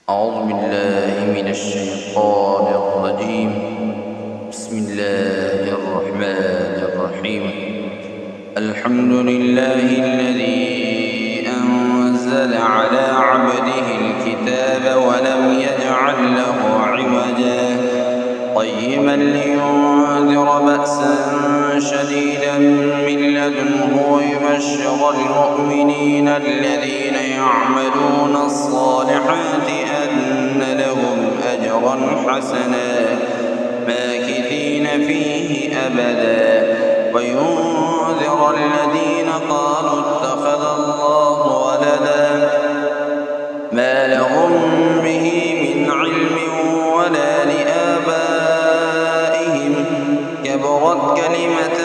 أعوذ بالله من الشيطان الرجيم. بسم الله الرحمن الرحيم. الحمد لله الذي أنزل على عبده الكتاب ولم يجعل له عوجا قيما لينذر بأسا شديدا من لدنه ويبشر المؤمنين الذين يعملون الصالحات أن لهم أجرا حسنا ماكثين فيه أبدا وينذر الذين قالوا اتخذ الله ولدا ما لهم به من علم ولا لآبائهم كبرت كلمة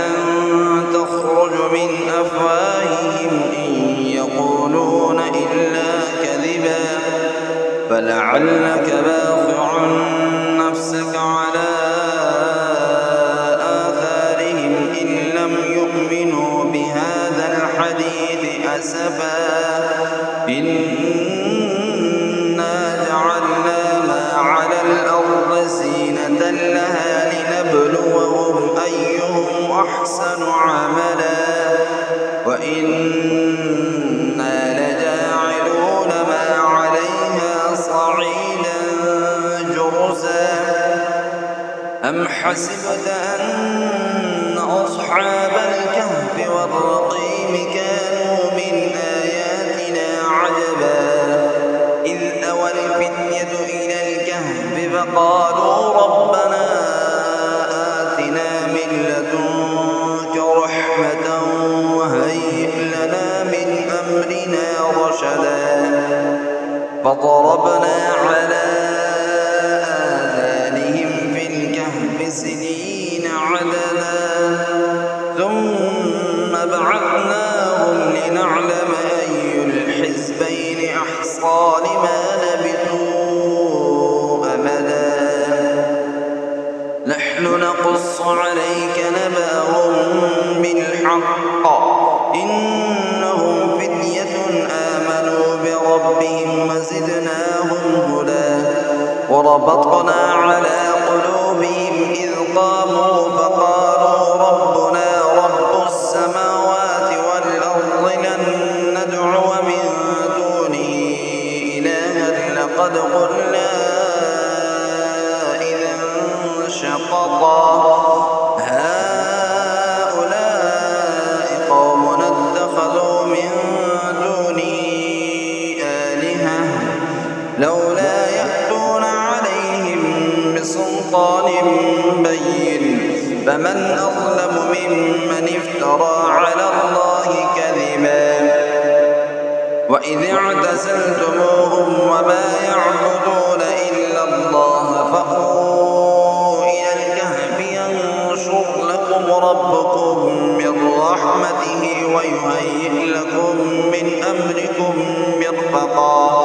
تخرج من أفواههم إن يقولون إلا كذبا فلعلك باخع نفسك على آثارهم إن لم يؤمنوا بهذا الحديث أسفا إنا جعلنا ما على الأرض زينة لها لنبلوهم أيهم أحسن عملا وإنا لجاعلون ما عليها صعيدا جرزا أم حسبت أن أصحاب الكهف والرقيم كانوا من آياتنا عجبا إذ أوى الفتية إلى الكهف فقالوا ربنا آتنا من لدنك رحمة وهيئ لنا من أمرنا رشدا فضربنا على آذانهم في الكهف سنين عددا ثم بعثناهم لنعلم أي الحزبين أحصى لما لبثوا أمدا نحن نقص عليك نبأهم بالحق إنهم فتية آمنوا بربهم وزدناهم هدى وربطنا على قلوبهم إذ قاموا فقالوا ربنا رب السماوات والأرض لن ندعو من دونه إلها لقد قلنا إذا شططا هؤلاء قومنا اتخذوا من دونه آلهة لولا يأتون عليهم بسلطان بين فمن أظلم ممن افترى على الله كذبا وإذ اعتزلتموهم وما يعبدون إلا الله فأووا إلى الكهف ينشر لكم ربكم من رحمته ويهيئ لكم من أمركم مرفقا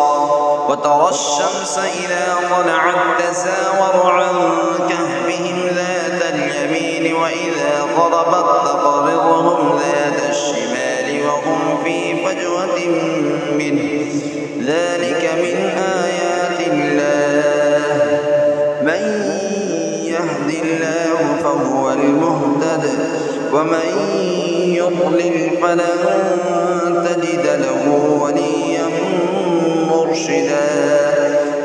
وترى الشمس إذا طلعت تزاور عن كهفهم ذات اليمين وإذا غربت تقرضهم ذات الشمال وهم في فجوة منه ذلك من آيات الله من يهد الله فهو المهتد ومن يضلل فلن تجد له وليا مرشدا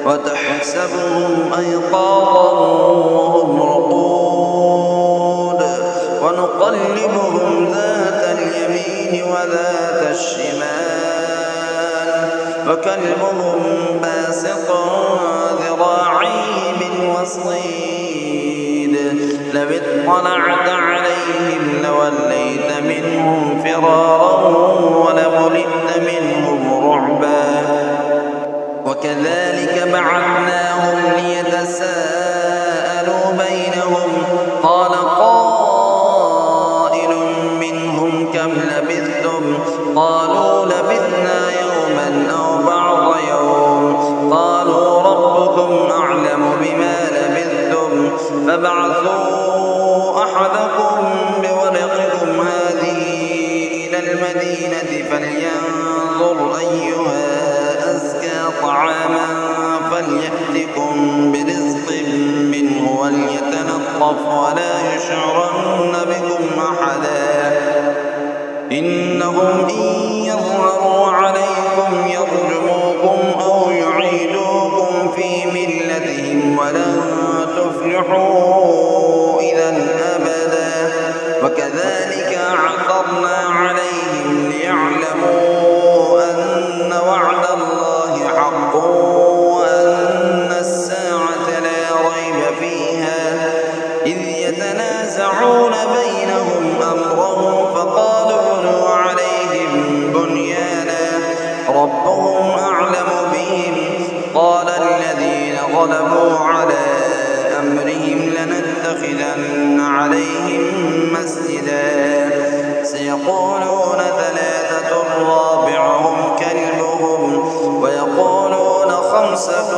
وتحسبهم أيقاظا وهم رقود ونقلبهم ذات اليمين وذات الشمال وكلبهم باسط ذراعيه بالوصيد لو اطلعت عليهم لوليت منهم فرارا ولملئت منهم رعبا وكذلك بعثناهم ليتساءلوا بينهم قال قائل منهم كم لبثتم قالوا لبثنا يوما أو بعض يوم قالوا ربكم أعلم بما لبثتم فابعثوا أحدكم بورقكم هذه إلى المدينة فلينظر أيها أزكى طعاما قال الذين غلبوا على أمرهم لنتخذن عليهم مسجدا سيقولون ثلاثة رابعهم كلبهم ويقولون خمسة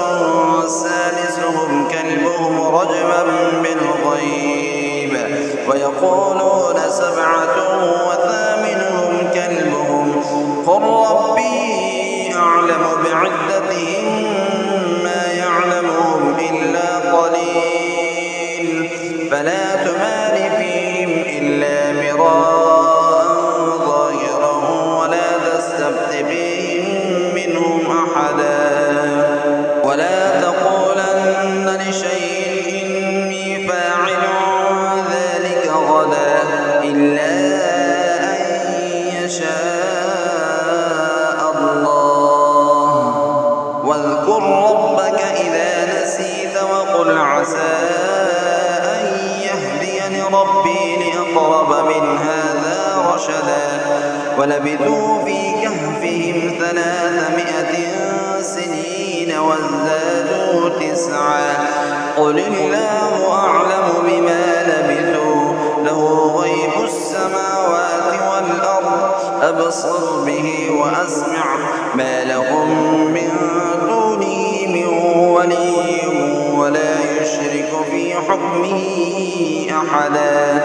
سادسهم كلبهم رجما بالغيب ويقولون سبعة وثامنهم كلبهم قل ربي أعلم بعدتهم ما يعلمهم إلا قليل فلا تمار فيهم إلا مراء ظاهرا ولا تستفت بهم منهم أحدا ولا تقولن لشيء إني فاعل ذلك غدا إلا أن يشاء الله واذكر ربك إذا نسيت وقل عسى أن يهديني ربي لأقرب من هذا رشدا ولبثوا في كهفهم 300 سنين وازدادوا 9 قل الله أعلم بما لبثوا له غيب السماوات والأرض أبصر به وأسمع ما لهم من دونه من ولي ولا يشرك في حكمه أحدا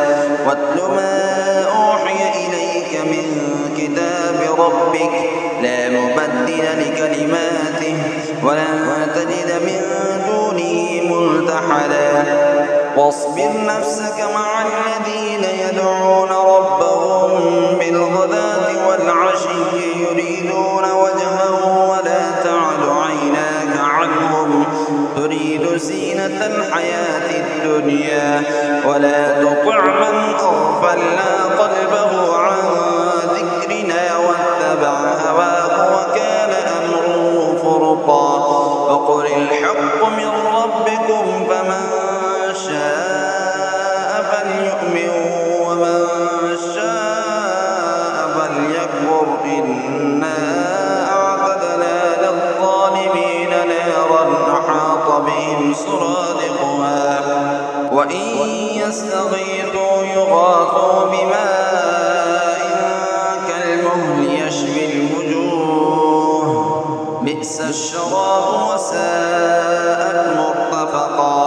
واتل ما أوحي إليك من كتاب ربك لا مبدل لكلماته ولن تجد من دونه ملتحدا واصبر نفسك مع الذين يدعون ربهم بالغداة والعشي يريدون وجهه ولا تعد عيناك عنهم تريد زينة الحياة الدنيا ولا تطع من أغفلنا قلبه عن ذكرنا واتبع هواه وكان أمره فرطا وقل الحق من ربكم فمن شاء فليؤمن ومن شاء فليكفر إنا أعتدنا للظالمين نارا أحاط بهم سرادقها وإن يستغيثوا يغاثوا بماء كالمهل يشوي الوجوه بئس الشراب وساءت مرتفقا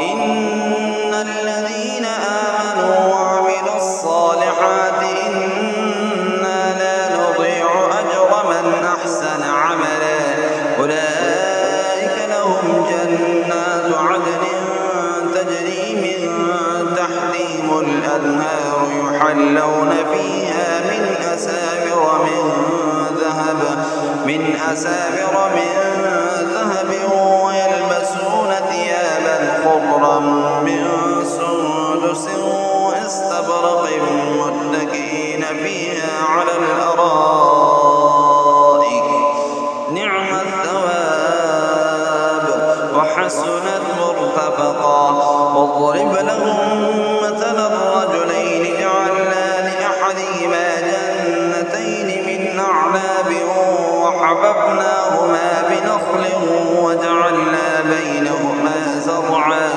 إن الذين آمنوا وعملوا الصالحات إنا لا نضيع أجر من أحسن عملا أولئك لهم جنات عدن تجري من تحتهم الأنهار يحلون فيها من أساور من ذهب ويلبسون ثيابا خضرا من سندس واستبرق متكئين فيها على الأرائك نعم الثواب وحسنت مرتفقا واضرب لهم مثل الرجلين جعلنا لأحدهما جنتين من أعناب وحببناهما بنخل وجعلنا بينهما زرعا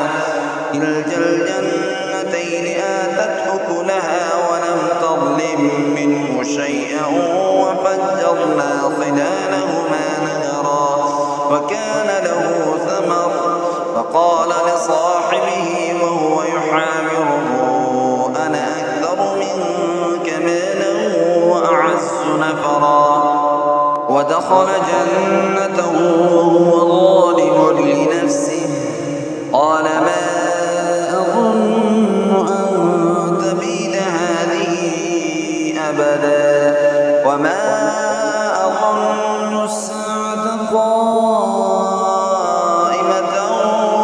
كلتا الجنتين آتت أكلها ولم تظلم منه شيئا وفجرنا خلالهما نهرا وكان له ثمر فقال لصاحبه وهو يحاوره أنا أكثر منك مالا وأعز نفرا ودخل جنته وهو ظالم لنفسه قال ما أظن أن تبيد هذه أبدا وما أظن الساعة قائمة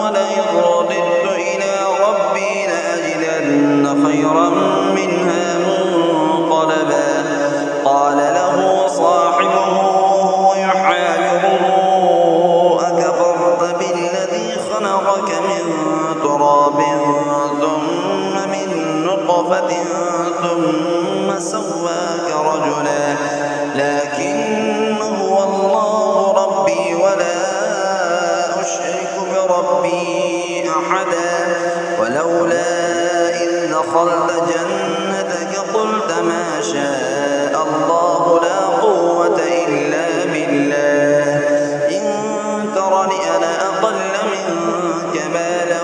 ولئن رددت إلى ربي لأجدن خيرا منها منقلبا قال له صاحبه وهو يحاوره أكفرت أحدا ولولا إذ دخلت جنتك قلت ما شاء الله لا قوة إلا بالله إن ترني أنا أقل منك مالا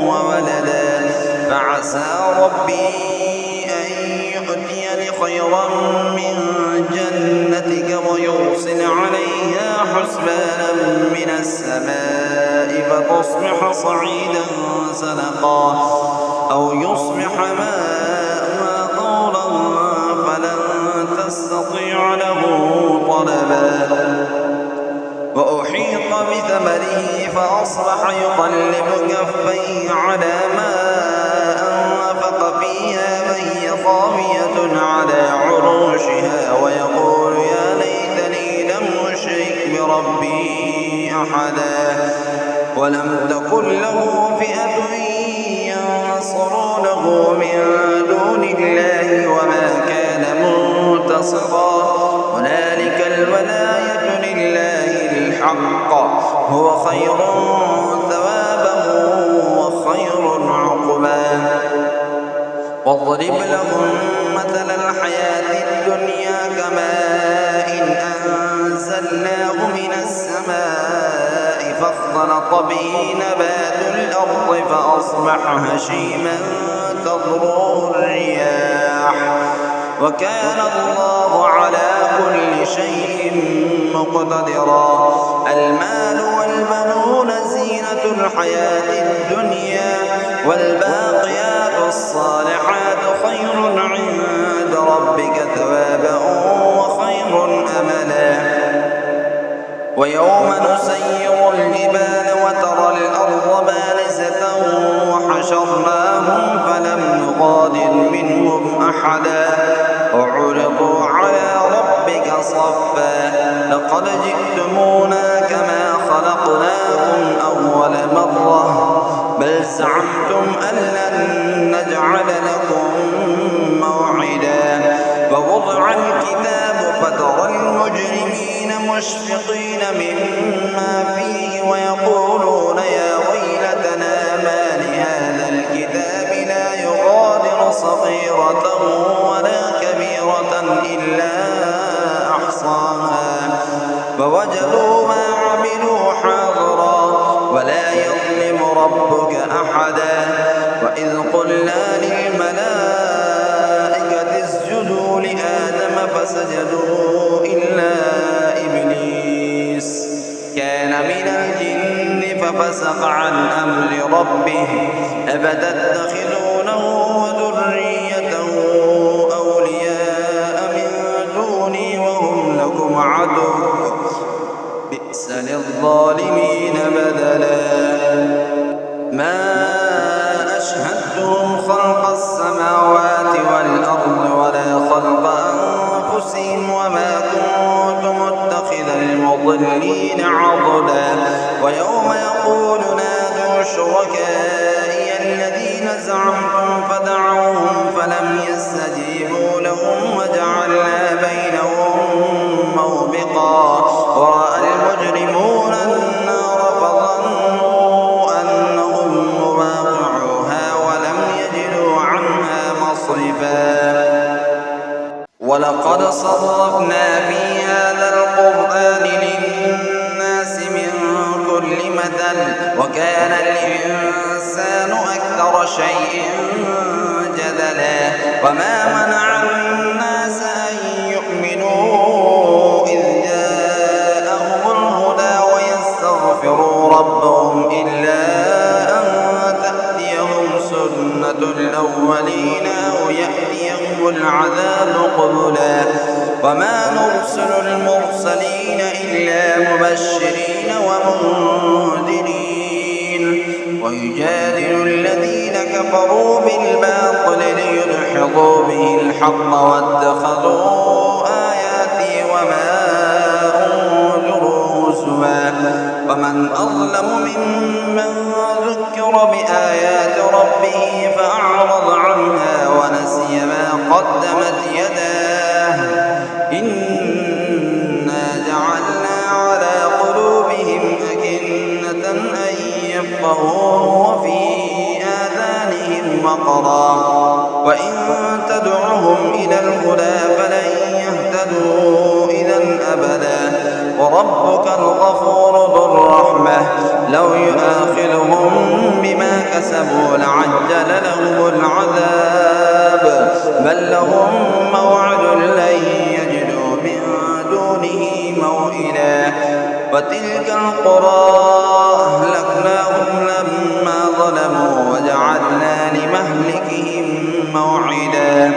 وولدا فعسى ربي أن يؤتيني خيرا من جنتك ويرسل عليها حسبانا من السماء فتصبح صعيدا زلقا أو يصبح ماؤها غورا فلن تستطيع له طلبا وأحيط بثمره فأصبح يقلب كفيه على ما أنفق فيها وهي خاوية على عروشها ويقول يا ليتني لم أشرك بربي أحدا ولم تكن له فئة ينصرونه من دون الله وما كان منتصرا هنالك الولاية لله الحق هو خير ثوابا وخير عقبا واضرب لهم مثل الحياة الدنيا كماء أنزلناه من السماء فاختلط به نبات الأرض فأصبح هشيما تذروه الرياح وكان الله على كل شيء مقتدرا المال والبنون زينة الحياة الدنيا والباقيات الصالحات خير عند ربك ثوابا وخير أملا ويوم نسير الجبال وترى الأرض بارزة وحشرناهم فلم نغادر منهم أحدا وعرضوا على ربك صفا لقد جئتمونا كما خلقناكم أول مرة بل زعمتم أن لن نجعل لكم موعدا ووضع الكتاب فترى المجرمين مشفقين مما فيه ويقولون يا ويلتنا ما لهذا الكتاب لا يغادر صغيرة ولا كبيرة إلا أحصاها ووجدوا ما عملوا حاضرا ولا يظلم ربك أحدا وإذ قلنا للملائكة اسجدوا لآدم فسجدوا إلا إبليس كان من الجن ففسق عن أمر ربه أفتتخذونه وذريته أولياء من دوني وهم لكم عدو بئس للظالمين بدلا ما أشهدتهم خلق السماوات والأرض ولا خلق أنفسهم وما كنت متخذ المضلين عضدا ويوم يقول نادوا شركائي الذين زعمتم فدعوهم فلم يستجيبوا لهم وجعلنا بينهم موبقا ورأى المجرمون النار فظنوا أنهم مواقعوها ولم يجدوا عنها مصرفا ولقد صرفنا في هذا القرآن للناس من كل مثل وكان الإنسان أكثر شيء جدلا وما منع الناس أن يؤمنوا إذ جاءهم الهدى ويستغفروا ربهم إلا أن تأتيهم سنة الأولين أو يأتيهم العذاب قبلا وما نرسل المرسلين إلا مبشرين ومنذرين ويجادل الذين كفروا بالباطل ليدحضوا به الحق واتخذوا آياتي وما أنذروا هزوا ومن أظلم ممن ذكر بآيات ربه فأعرض عنها ونسي ما قدمت يداه إنا جعلنا على قلوبهم أكنة أن طهور وفي آذانهم وقرا وإن تدعهم إلى الهدى فلن يهتدوا إذا أبدا وربك الغفور ذو الرحمة لو يؤاخذهم بما كسبوا لعجل لهم العذاب بل لهم موعد لن يجدوا من دونه موئلا وتلك القرى أهلكناهم لما ظلموا وجعلنا لمهلكهم موعدا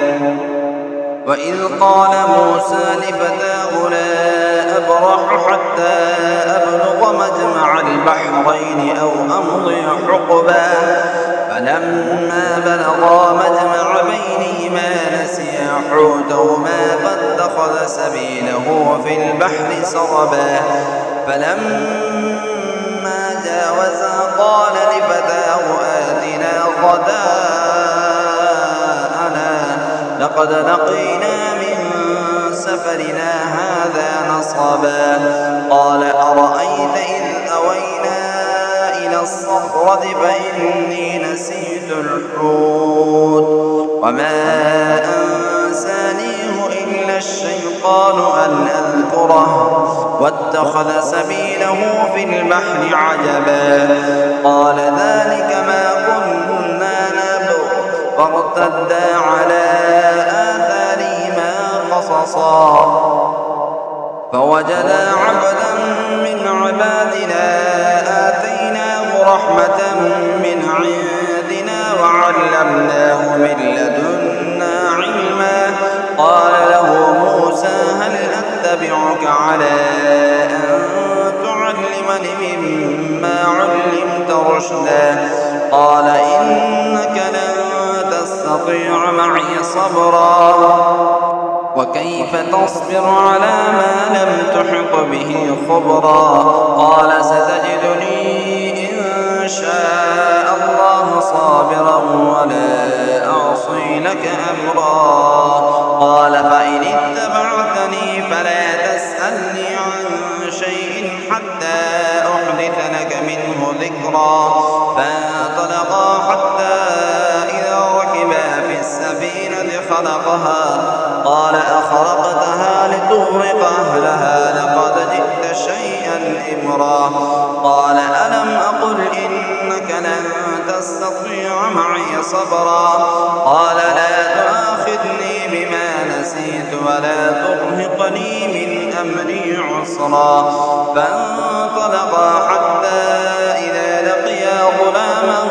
وإذ قال موسى لفتاه لا أبرح حتى أبلغ مجمع البحرين أو أمضي حقبا فلما بلغا مجمع بينهما نسيا حوتهما فاتخذ سبيله في البحر سربا فلما جاوزا قال لفتاه آتنا غداءنا لقد لقينا من سفرنا هذا نصبا قال أرأيت إذ أوينا إلى الصخرة فإني نسيت الحوت وما أنسانيه إلا الشيطان أن أذكره واتخذ سبيله في البحر عجبا قال ذلك ما كنا نبغ فارتدا على آثارهما قصصا فوجدا عبدا من عبادنا آتيناه رحمة من عندنا وعلمناه من لدنا علما قال له موسى هل أتبعك على أن تعلمني مما علمت رشدا قال إنك لن تستطيع معي صبرا وكيف تصبر على ما لم تحط به خبرا قال ستجدني إن شاء الله صابرا ولا أعصي لك أمرا قال فإن اتبعتني فلا تسألني عن شيء حتى أحدث لك منه ذكرا فانطلقا حتى إذا ركبا في السفينة خلقها قال أخرقتها لتغرق أهلها لقد جئت شيئا إمرا قال ألم أقل إنك لن تستطيع معي صبرا قال لا تؤاخذني بما نسيت ولا ترهقني من أمري عسرا فانطلقا حتى إذا لقيا غلاما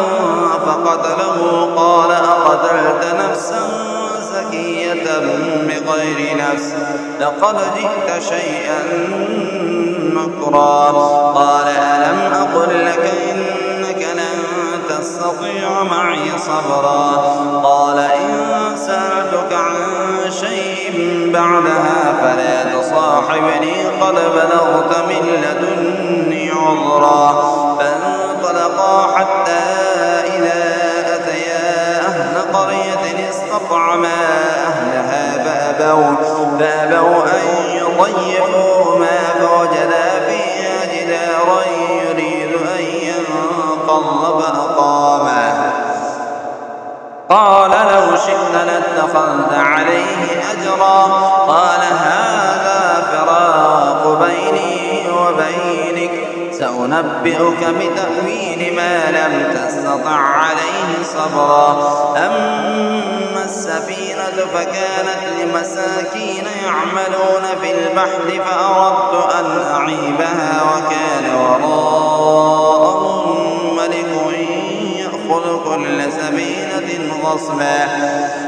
فقتله قال أقتلت نفسا زكية بغير نفس لقد جئت شيئا نكرا قال ألم أقل لك إنك لن تستطيع معي صبرا قال إن سألتك عن شيء بعدها فلا تصاحبني قد بلغت من لدني عذرا فانطلقا حتى إذا أتيا أهل قرية استطعما أهلها فأبوا أن يضيفوهما فوجدا فيها جدارا يريد أن ينقض فأقامه قال لو شئت لاتخذت عليه أجرا قال هذا فراق بيني وبينك سأنبئك بتأويل ما لم تستطع عليه صبرا أما السفينة فكانت لمساكين يعملون في البحر فأردت أن أعيبها وكان وراءهم ملك يأخذ كل سفينة غصبا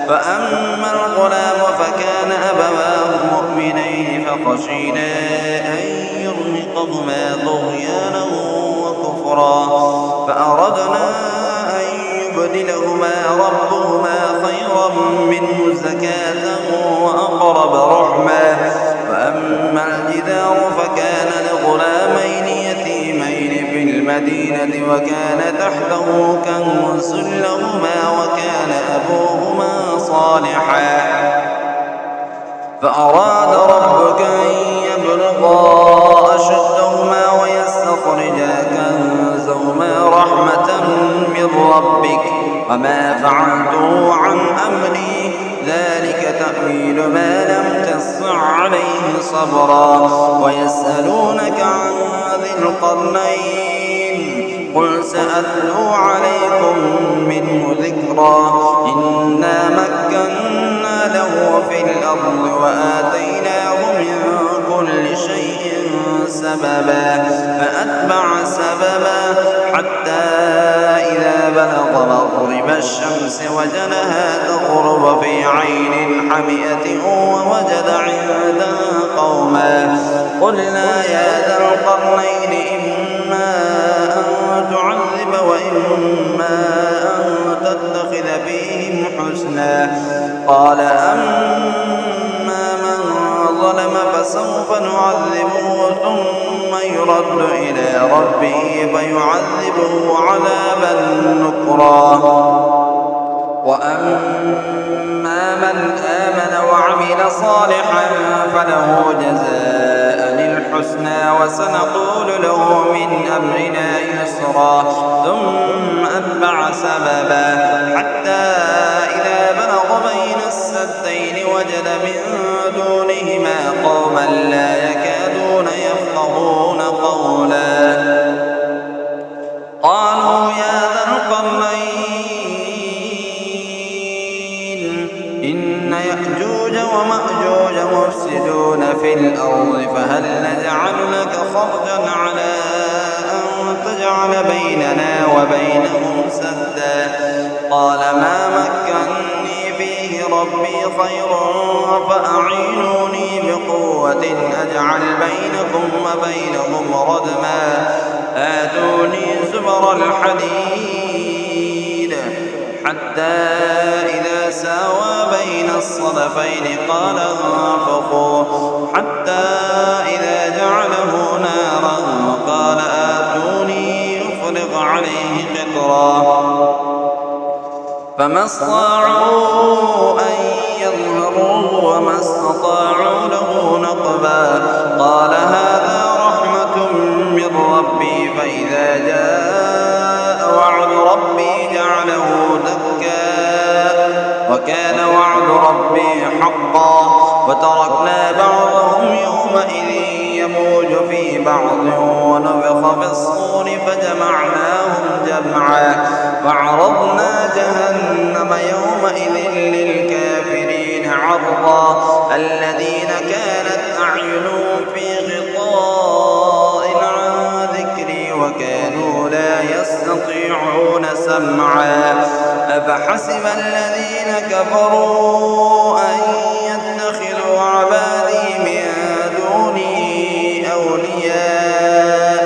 فأما الغلام فكان أبواه مؤمنين فخشينا أن يرهقهما طغيانا وكفرا فأردنا أن يبدلهما ربهما خيرا منه زكاة وأقرب رحما وأما الجدار فكان لغلامين يتيمين في المدينة وكان تحته كنز لهما وكان أبوهما صالحا فأراد ربك أن يبلغا أشدهما ويستخرجا كنزهما رحمة ربك وما فعلته عن أمري ذلك تأويل ما لم تسطع عليه صبرا ويسألونك عن ذي القرنين قل سأتلو عليكم منه ذكرا إنا مكنا له في الأرض وآتيناه من كل شيء سببا فأتبع سببا حتى إذا بلغ مغرب الشمس وجدها تغرب في عين حمئة ووجد عندها قوما قلنا يا ذا القرنين إما أن تعذب وإما أن تتخذ فيهم حسنا قال أما من ظلم فسوف نعذبه ثم يرد إلى ربه فيعذبه عذابا نكرا وأما من آمن وعمل صالحا فله جزاء الحسنى وسنقول له من أمرنا يسرا ثم أتبع سببا حتى إذا بلغ بين السدين وجد من دونهما قوما لا يكادون يفقهون قولا قالوا يا ذا القرنين إن يأجوج ومأجوج مفسدون في الأرض فهل نجعل لك خرجا على أن تجعل بيننا وبينهم سدا قال ما مكني فيه ربي خير فأعينوني بقوة أجعل بينكم وبينهم ردما آتوني زبر الحديد حتى إذا ساوى بين الصدفين قال انفخوا حتى إذا جعله نارا قال آتوني أفرغ عليه قطرا فما استطاعوا أن يظهروه وما استطاعوا له نقبا قال هذا رحمة من ربي فإذا جاء وعد ربي جعله دكا وكان وعد ربي حقا وتركنا بعضهم يومئذ يموج في بعض ونفخ في الصور فجمعناهم جمعا وعرضنا جهنم يومئذ للكافرين عرضا الذين كانت أعينهم في غطاء عن ذكري وكانوا لا يستطيعون سمعا أفحسب الذين كفروا أن يتخذوا عبادي من دوني أولياء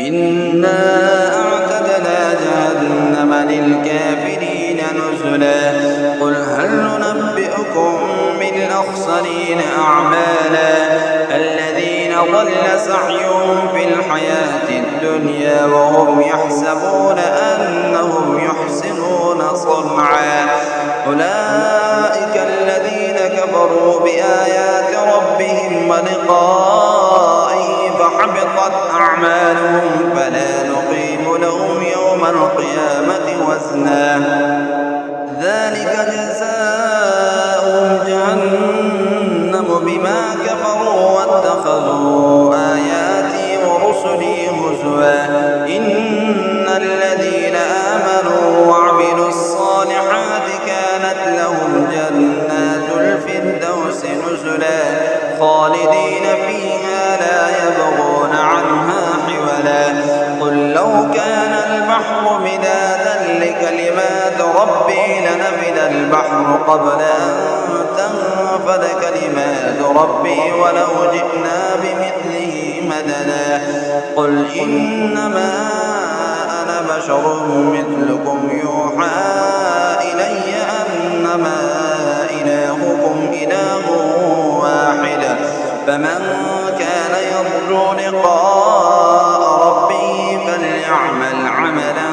إنا أعتدنا جهنم للكافرين نزلا قل هل ننبئكم بالأخسرين أعمالا الذين ضل سعيهم في الحياة الدنيا وهم يحسبون أنهم يحسنون صنعا أولئك الذين كفروا بآيات ربهم ولقائه فحبطت أعمالهم فلا نقيم لهم يوم القيامة وزنا ذلك جزاؤهم جهنم بما كفروا واتخذوا آياتي ورسلي هزوا إن الذين آمنوا وعملوا الصالحات كانت لهم جنات الفردوس نزلا خالدين فيها لا يبغون عنها حولا قل لو كان البحر مدادا لكلمات ربي لنفد البحر قبل أن تنفد كلمات ربي ولو جئنا بمثله مددا قل إنما أنا بشر مثلكم يوحى إلي أنما إلهكم إله واحد فمن كان يرجو لقاء ربه فليعمل عملا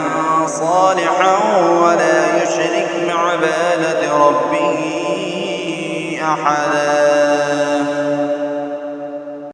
صالحا ولا يشرك بعبادة ربه أحدا.